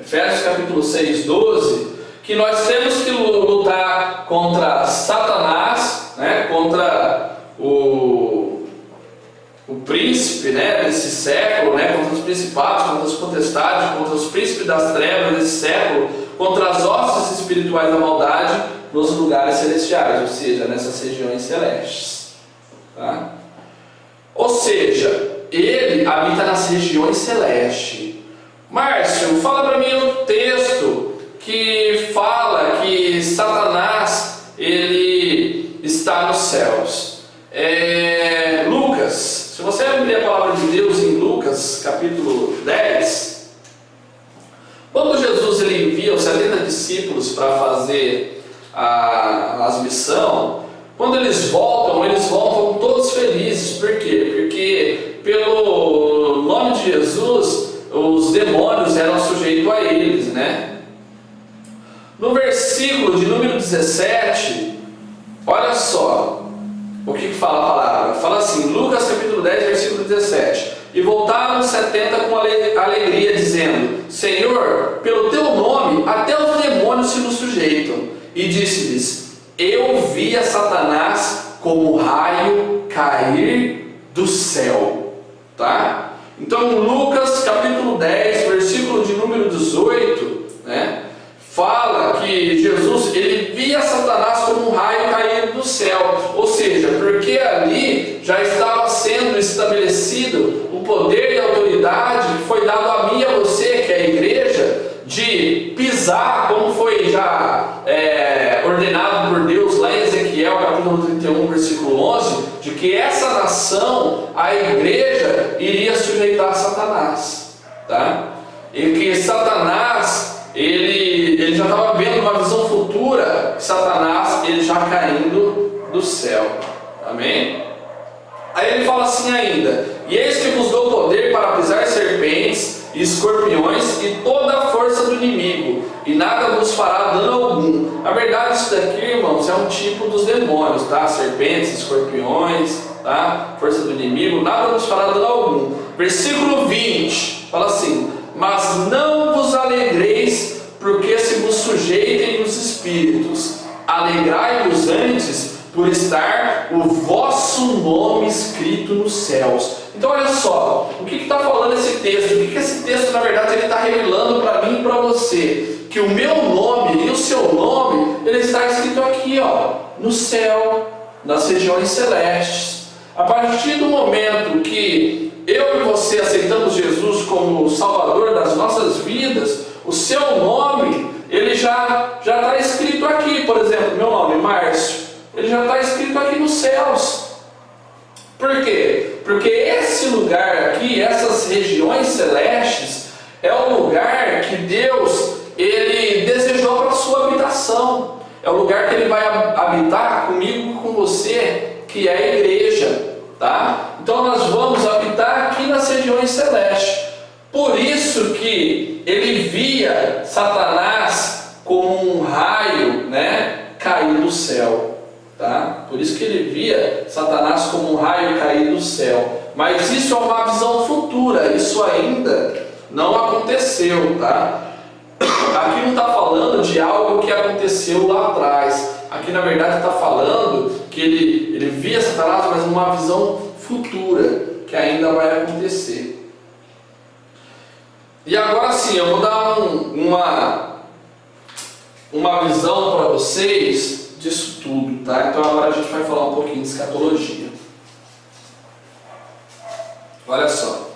Efésios capítulo 6, 12, que nós temos que lutar contra Satanás, né, contra o príncipe, né, desse século, né, contra os principados, contra os potestades, contra os príncipes das trevas desse século, contra as hostes espirituais da maldade nos lugares celestiais, ou seja, nessas regiões celestes, tá? Ou seja, ele habita nas regiões celestes. Márcio, fala para mim um texto que fala que Satanás ele está nos céus. Lucas, se você abrir a palavra de Deus em Lucas capítulo 10, quando Jesus ele envia os 70 discípulos para fazer as missões, quando eles voltam todos felizes. Por quê? Porque pelo nome de Jesus os demônios eram sujeitos a eles, né? No versículo de número 17, olha só o que fala a palavra. Fala assim, Lucas capítulo 10, versículo 17. E voltaram os 70 com alegria, dizendo: Senhor, pelo teu nome até os demônios se nos sujeitam. E disse-lhes: Eu vi a Satanás como raio cair do céu. Tá? Então Lucas capítulo 10, versículo de número 18, né, fala que Jesus ele via Satanás como um raio cair do céu. Ou seja, porque ali já estava sendo estabelecido o poder e a autoridade que foi dado a mim e a você, que é a igreja, de pisar, como foi já ordenado por Deus lá em Ezequiel capítulo 31, versículo 11, de que essa nação, a igreja, iria sujeitar a Satanás, tá? E que Satanás, ele já estava vendo uma visão futura, Satanás, ele já caindo do céu, amém? Aí ele fala assim ainda: E eis que vos dou poder para pisar serpentes e escorpiões e toda a força do inimigo, e nada vos fará dano algum. Na verdade, isso daqui, irmãos, é um tipo dos demônios, tá? Serpentes, escorpiões, tá? Força do inimigo, nada vos fará dano algum. Versículo 20, fala assim: Mas não vos alegreis, porque se vos sujeitem os espíritos. Alegrai-vos antes por estar o vosso nome escrito nos céus. Então olha só, o que está falando esse texto? O que esse texto na verdade ele está revelando para mim e para você? Que o meu nome e o seu nome, ele está escrito aqui, ó, no céu, nas regiões celestes. A partir do momento que eu e você aceitamos Jesus como o Salvador das nossas vidas, o seu nome, ele já está escrito aqui. Por exemplo, meu nome, Márcio, ele já está escrito aqui nos céus. Por quê? Porque esse lugar aqui, essas regiões celestes, é o lugar que Deus ele desejou para a sua habitação. É o lugar que ele vai habitar comigo e com você, que é a igreja, tá? Então nós vamos habitar aqui nas regiões celestes. Por isso que ele via Satanás como um raio, né, cair do céu. Tá? Por isso que ele via Satanás como um raio cair do céu. Mas isso é uma visão futura, isso ainda não aconteceu, tá? Aqui não está falando de algo que aconteceu lá atrás. Aqui na verdade está falando que ele via Satanás, mas numa visão futura. que ainda vai acontecer. E agora sim, eu vou dar uma visão para vocês disso tudo, tá? Então agora a gente vai falar um pouquinho de escatologia. Olha só.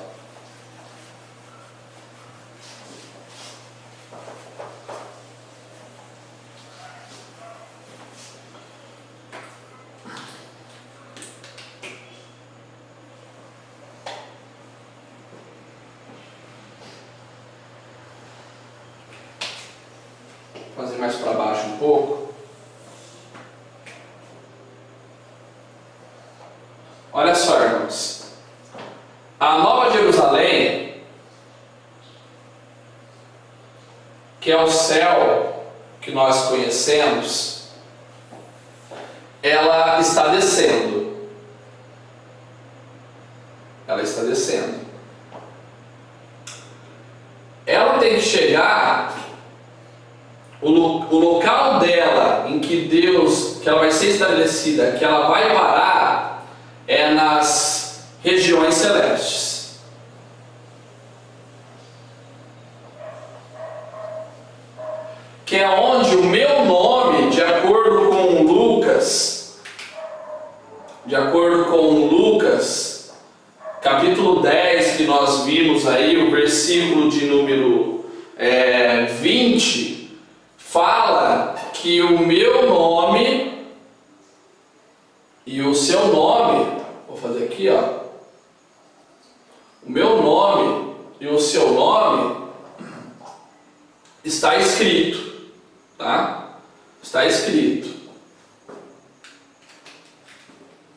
Vou fazer mais para baixo um pouco. Olha só, irmãos. A Nova Jerusalém, que é o céu que nós conhecemos, ela está descendo. Ela está descendo. Ela tem que chegar, o local dela, em que que ela vai ser estabelecida, que ela vai parar, é nas regiões celestes. Que é onde o meu nome, de acordo com Lucas, capítulo 10, que nós vimos aí, o versículo de número 20, fala que o meu nome e o seu nome, vou fazer aqui, ó. O meu nome e o seu nome está escrito, tá? Está escrito.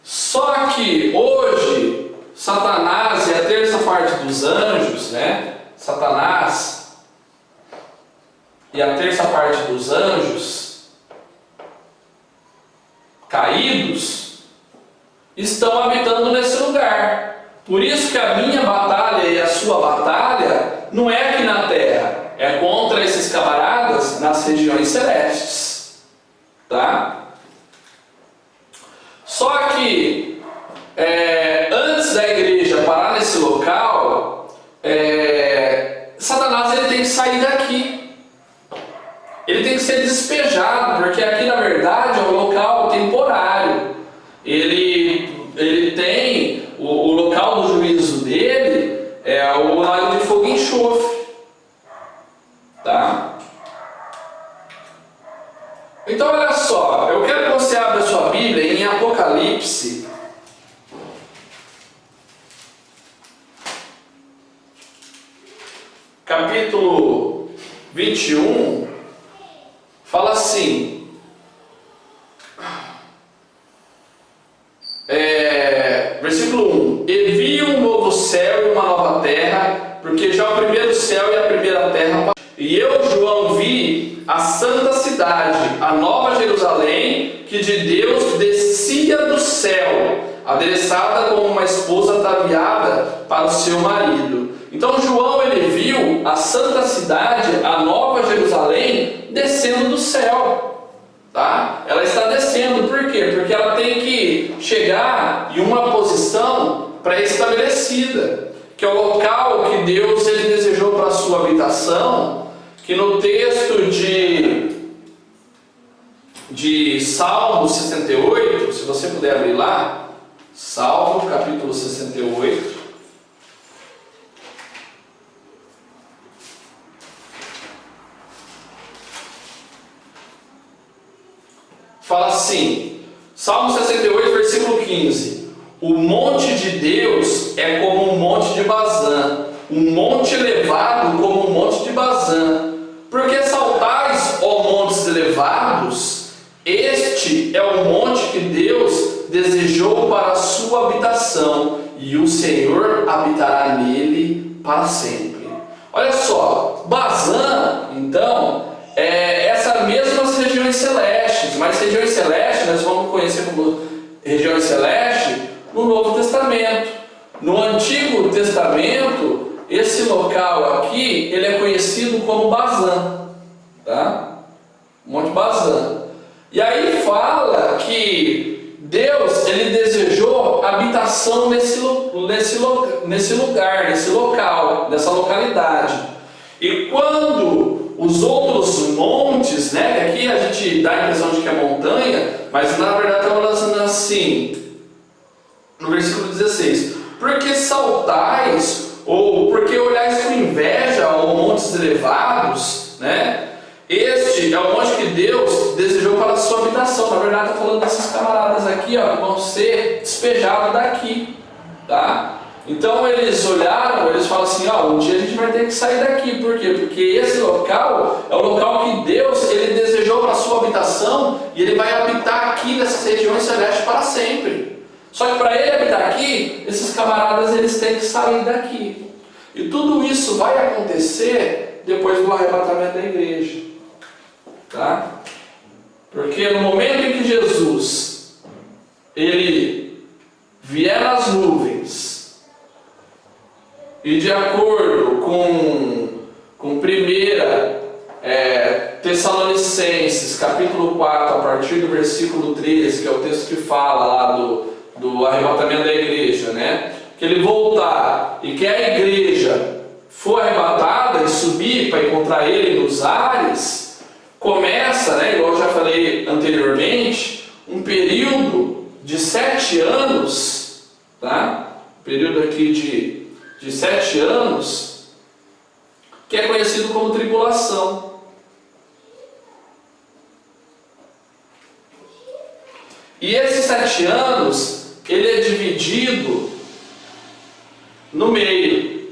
Só que hoje, Satanás e a terça parte dos anjos, né? Satanás e a terça parte dos anjos caídos estão habitando nesse lugar. Por isso que a minha batalha e a sua batalha não é aqui na terra, é contra esses camaradas nas regiões celestes, tá? Só que antes da igreja parar nesse local, Satanás ele tem que sair daqui. Ele tem que ser despejado, porque aqui na verdade é um local temporário. Ele tem o local do juízo dele é o lago de fogo e enxofre, tá? Então olha só, eu quero que você abra a sua Bíblia em Apocalipse, capítulo 21, fala assim. Versículo 1: E vi um novo céu e uma nova terra, porque já o primeiro céu e a primeira terra passaram. E eu, João, vi a santa cidade, a nova Jerusalém, que de Deus descia do céu, adereçada como uma esposa ataviada para o seu marido. Então João ele viu a santa cidade, a nova Jerusalém, descendo do céu. Tá? Ela está descendo, por quê? Porque ela tem que chegar em uma posição pré-estabelecida, que é o local que Deus ele desejou para a sua habitação, que no texto de Salmo 68, se você puder abrir lá, Salmo capítulo 68, fala assim, Salmo 68, versículo 15: O monte de Deus é como um monte de Bazã, um monte elevado como um monte de Bazã. Porque saltais, ó montes elevados, este é o monte que Deus desejou para a sua habitação, e o Senhor habitará nele para sempre. Olha só, Bazã, então, essas mesmas regiões celestes, mas regiões celestes nós vamos conhecer como regiões celestes no Novo Testamento. No Antigo Testamento, esse local aqui, ele é conhecido como Bazã, tá? Monte Bazã. E aí fala que Deus, ele desejou habitação nesse lugar, nesse local, nessa localidade. E quando os outros montes, né, que aqui a gente dá a impressão de que é montanha, mas na verdade está falando assim, no versículo 16: porque saltais, ou porque olhais com inveja aos montes elevados, né? Este é o monte que Deus desejou para a sua habitação. Na verdade está falando desses camaradas aqui, ó, que vão ser despejados daqui, tá? Então eles olharam, eles falam assim, ó, um dia a gente vai ter que sair daqui. Por quê? Porque esse local é o local que Deus, ele desejou para a sua habitação, e ele vai habitar aqui nessas regiões celestes para sempre. Só que para ele habitar aqui, esses camaradas, eles têm que sair daqui. E tudo isso vai acontecer depois do arrebatamento da igreja, tá? Porque no momento em que Jesus, ele vier nas nuvens, e de acordo com 1 Tessalonicenses, capítulo 4, a partir do versículo 13, que é o texto que fala lá do arrebatamento da igreja, né? Que ele voltar e que a igreja for arrebatada e subir para encontrar ele nos ares, começa, né, igual eu já falei anteriormente, um período de 7 anos, tá? Um período aqui de 7 anos, que é conhecido como tribulação. E esses 7 anos, ele é dividido no meio.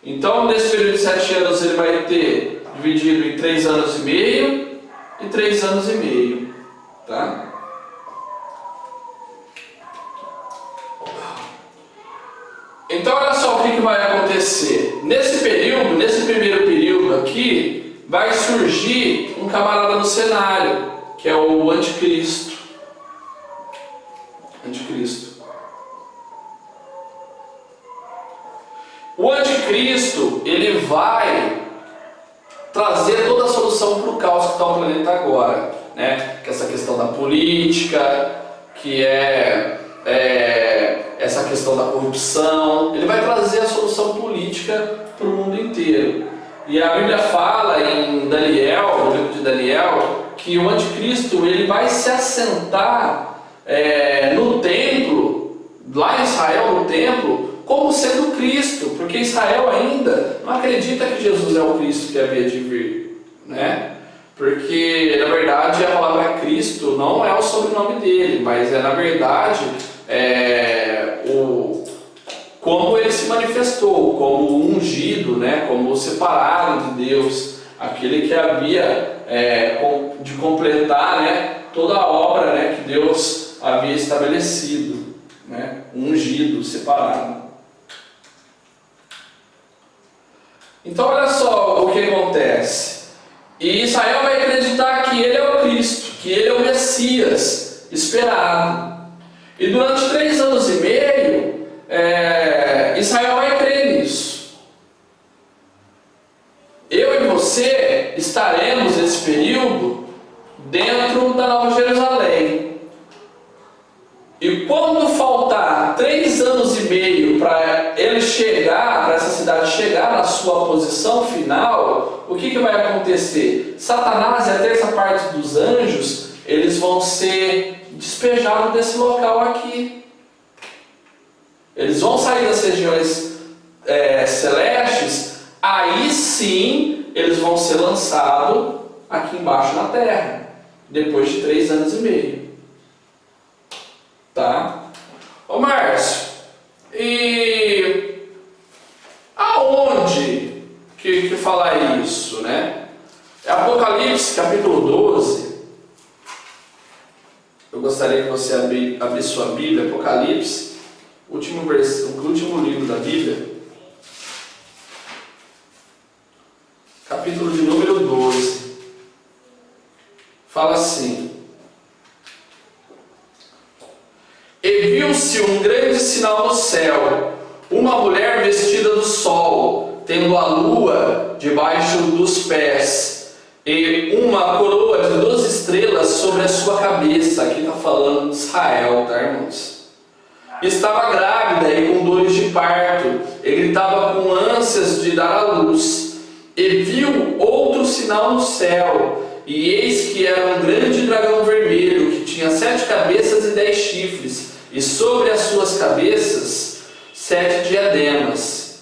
Então, nesse período de 7 anos, ele vai ter dividido em 3 anos e meio e 3 anos e meio, tá? Então olha só o que vai acontecer. Nesse primeiro período aqui, vai surgir um camarada no cenário, que é o anticristo. O anticristo, ele vai trazer toda a solução para o caos que está o planeta agora, né? Que é essa questão da política, que essa questão da corrupção. Ele vai trazer a solução política para o mundo inteiro. E a Bíblia fala em Daniel, no livro de Daniel, que o anticristo, ele vai se assentar no templo, lá em Israel, no templo, como sendo Cristo, porque Israel ainda não acredita que Jesus é o Cristo que havia de vir, né? Porque na verdade a palavra Cristo não é o sobrenome dele, mas na verdade como ele se manifestou, como ungido, né? Como separado de Deus, aquele que havia de completar, né, toda a obra, né, que Deus havia estabelecido, né? Ungido, separado. Então olha só o que acontece. E Israel vai acreditar que ele é o Cristo, que ele é o Messias esperado. E durante 3 anos e meio, Israel vai crer nisso. Eu e você estaremos nesse período dentro da Nova Jerusalém. E quando faltar 3 anos e meio para ele chegar, para essa cidade chegar na sua posição final, o que vai acontecer? Satanás e a terça parte dos anjos, eles vão ser despejados desse local aqui. Eles vão sair das regiões celestes, aí sim eles vão ser lançados aqui embaixo na terra, depois de 3 anos e meio. Tá? Ô Márcio, e aonde que fala isso, né? Apocalipse capítulo 12. Eu gostaria que você abrisse sua Bíblia, Apocalipse, o último livro da Bíblia, capítulo de número 12. Fala assim: e viu-se um grande sinal no céu, uma mulher vestida do sol, tendo a lua debaixo dos pés, e uma coroa de 12 estrelas sobre a sua cabeça. Aqui está falando de Israel, tá, irmãos? Estava grávida e com dores de parto, e gritava com ânsias de dar à luz. E viu outro sinal no céu, e eis que era um grande dragão vermelho, que tinha 7 cabeças e 10 chifres, e sobre as suas cabeças 7 diademas.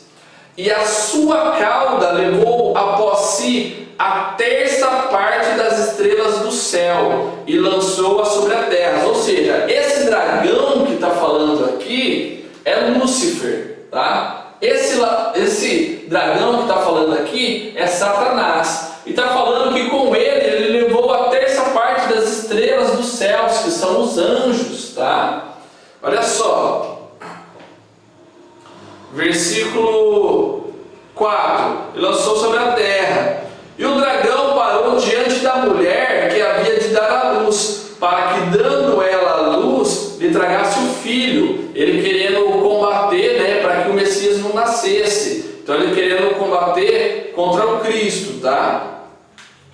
E a sua cauda levou após si a terça parte das estrelas do céu, e lançou-a sobre a terra. Ou seja, esse dragão que está falando aqui é Lúcifer, tá? Esse dragão que está falando aqui é Satanás. E está falando que com ele levou a terça parte das estrelas dos céus, que são os anjos, tá? Olha só. Versículo 4. E lançou sobre a terra. E o dragão parou diante da mulher que havia de dar à luz, para que, dando ela à luz, lhe tragasse o filho. Ele querendo combater, né, para que o Messias não nascesse. Então ele querendo combater contra o Cristo, tá?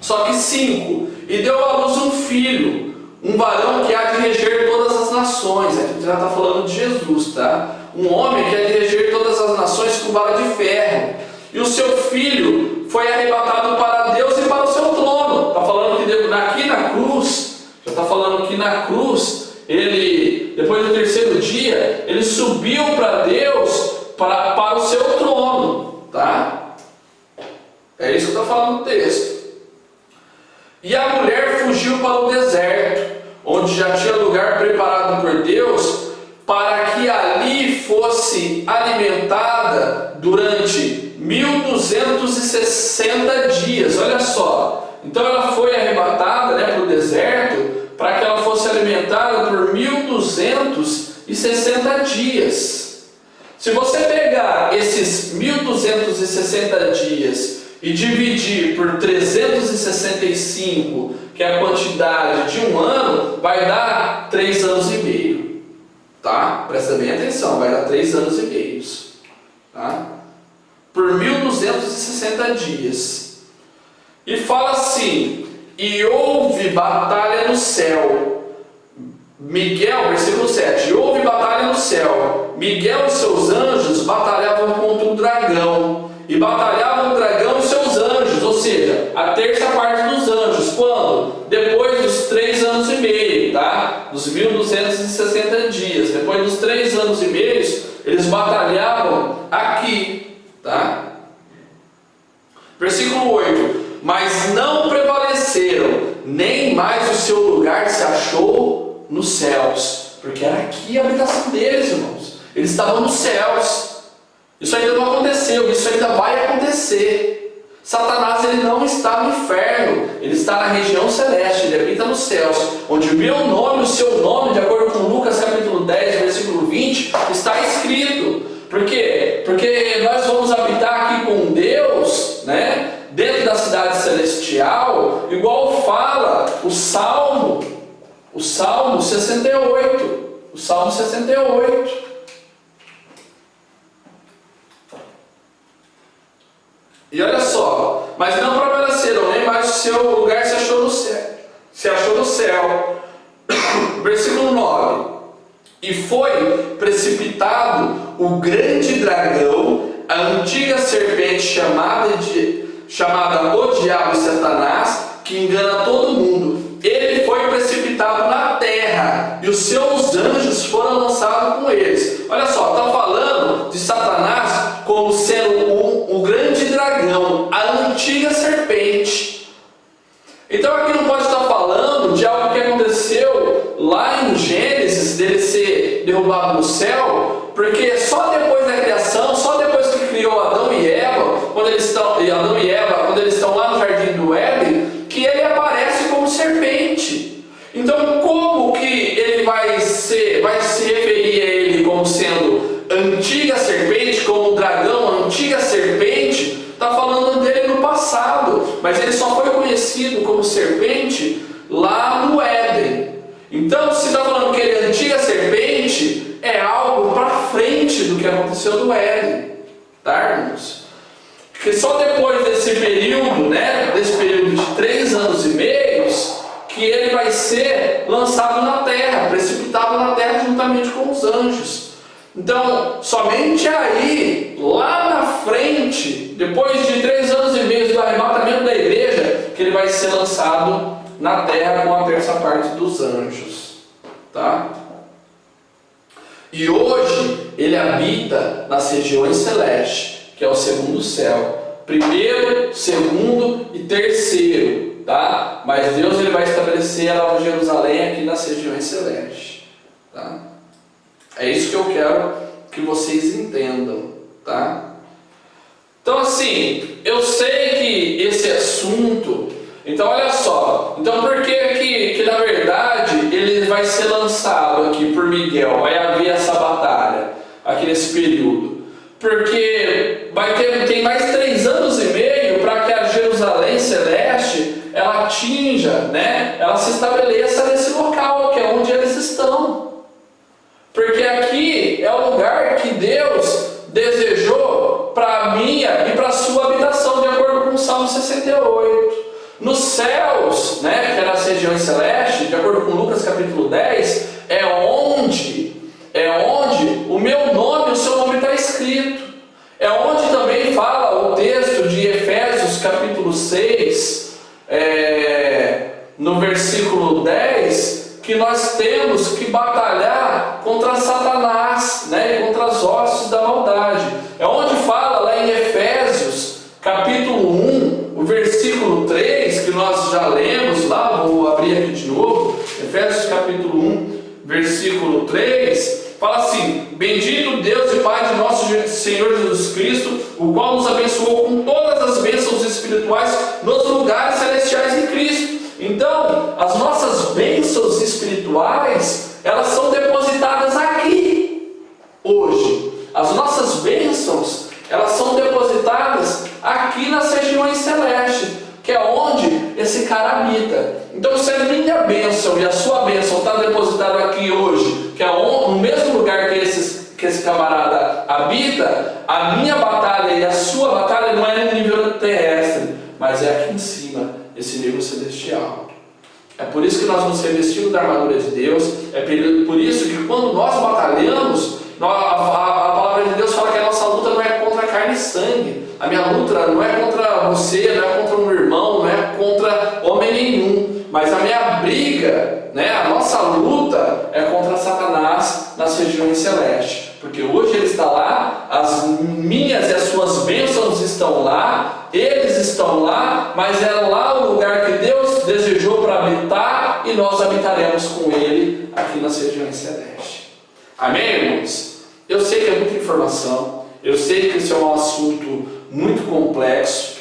Só que 5. E deu à luz um filho, um varão que há de reger todas as nações. Aqui já está falando de Jesus, tá? Um homem que há de reger todas as nações com vara de ferro. E o seu filho foi arrebatado para Deus e para o seu trono. Está falando que aqui na cruz, já está falando que na cruz, ele, depois do terceiro dia, ele subiu para Deus, para o seu trono, tá? É isso que está falando o texto. E a mulher fugiu para o deserto, onde já tinha lugar preparado por Deus, para que ali fosse alimentada durante 1260 dias. Olha só. Então ela foi arrebatada, né, para o deserto, para que ela fosse alimentada por 1260 dias. Se você pegar esses 1260 dias e dividir por 365, que é a quantidade de um ano, vai dar 3 anos e meio. Tá? Presta bem atenção, vai dar 3 anos e meio. Tá? Por 1260 dias. E fala assim: e houve batalha no céu. Miguel, versículo 7. E houve batalha no céu. Miguel e seus anjos batalhavam contra o dragão. E batalhavam o dragão e seus anjos. Ou seja, a terça parte dos anjos. Quando? Depois dos 3 anos e meio, tá? Dos 1260 dias. Depois dos 3 anos e meio, eles batalhavam aqui, tá? Versículo 8. Mas não prevaleceram, nem mais o seu lugar se achou nos céus. Porque era aqui a habitação deles, irmãos. Eles estavam nos céus. Isso ainda não aconteceu, isso ainda vai acontecer. Satanás, ele não está no inferno, ele está na região celeste, ele habita nos céus, onde o meu nome, o seu nome, de acordo com Lucas capítulo 10, versículo 20, está escrito. Por quê? Porque nós vamos habitar aqui com Deus, né, dentro da cidade celestial, igual fala o Salmo 68. O Salmo 68. E olha só, mas não prevaleceram, nem mais o seu lugar se achou no céu. Versículo 9. E foi precipitado o grande dragão, a antiga serpente chamada o Diabo e Satanás, que engana todo mundo. Ele foi precipitado na terra, e os seus anjos foram lançados com eles. Olha só, está falando de Satanás como sendo o grande dragão, a antiga serpente. Então aqui não pode estar falando de algo que aconteceu lá em Gênesis, dele ser derrubado no céu, porque só depois da criação, só depois que criou Adão e Eva, quando eles estão lá no jardim do Éden, que ele aparece como serpente. Então como que ele vai se referir a ele como sendo antiga serpente, como dragão, antiga serpente? Está falando dele no passado, mas ele só foi conhecido como serpente lá no Éden. Então, se está falando que ele é antiga serpente, é algo para frente do que aconteceu no Éden, tá, irmãos? Porque só depois desse período, né, desse período de 3 ser lançado na terra, precipitado na terra juntamente com os anjos. Então, somente aí, lá na frente, depois de 3 anos e meio do arrebatamento da igreja, que ele vai ser lançado na terra com a terça parte dos anjos. Tá? E hoje, ele habita nas regiões celestes, que é o segundo céu. Primeiro, segundo e terceiro. Tá? Mas Deus ele vai estabelecer a Nova Jerusalém aqui nas regiões celestes. Tá? É isso que eu quero que vocês entendam, tá? Então assim, eu sei que esse assunto, então olha só, então por que na verdade ele vai ser lançado aqui por Miguel, vai haver essa batalha aqui nesse período? Porque tem mais 3 anos e meio para que a Jerusalém celeste ela atinja, né? Ela se estabeleça nesse local que é onde eles estão. Porque aqui é o lugar que Deus desejou para a minha e para a sua habitação, de acordo com o Salmo 68. Nos céus, né, que é nas regiões celestes, de acordo com Lucas capítulo 10, é onde o meu nome, o seu nome está escrito. É onde também fala o texto de Efésios capítulo 6, no versículo 10, que nós temos que batalhar contra Satanás, né, e contra as hostes da maldade. É onde fala lá em Efésios, capítulo 1, o versículo 3, que nós já lemos lá, vou abrir aqui de novo, Efésios capítulo 1, versículo 3, fala assim: bendito Deus e Pai de nosso Senhor Jesus Cristo, o qual nos abençoou com todas as bênçãos espirituais nos lugares celestiais em Cristo. Então, as nossas bênçãos espirituais, elas são depositadas aqui, hoje. As nossas bênçãos, elas são depositadas aqui nas regiões celestes, que é onde esse cara habita. Então, se a minha bênção e a sua bênção está depositada aqui hoje, que é no mesmo lugar que esse camarada habita, a minha batalha e a sua batalha não é no nível terrestre, mas é aqui em cima, esse nível celestial. É por isso que nós nos revestimos da armadura de Deus. É por isso que quando nós batalhamos, a palavra de Deus fala que a nossa luta não é contra carne e sangue. A minha luta não é contra você, não é contra um irmão, não é contra homem nenhum. Mas a minha briga, né, a nossa luta é contra Satanás nas regiões celestes. Porque hoje ele está lá, as minhas e as suas bênçãos estão lá, eles estão lá, mas é lá o lugar que Deus desejou para habitar e nós habitaremos com ele aqui nas regiões celestes. Amém, irmãos? Eu sei que é muita informação, eu sei que isso é um assunto muito complexo,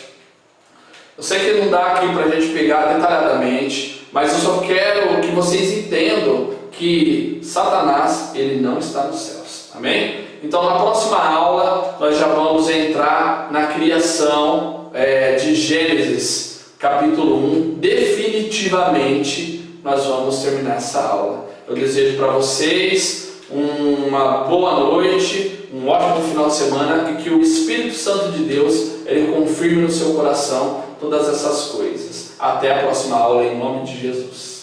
eu sei que não dá aqui para a gente pegar detalhadamente, mas eu só quero que vocês entendam que Satanás, ele não está nos céus. Amém? Então na próxima aula nós já vamos entrar na criação de Gênesis capítulo 1. Definitivamente nós vamos terminar essa aula. Eu desejo para vocês uma boa noite, um ótimo final de semana e que o Espírito Santo de Deus ele confirme no seu coração todas essas coisas. Até a próxima aula em nome de Jesus.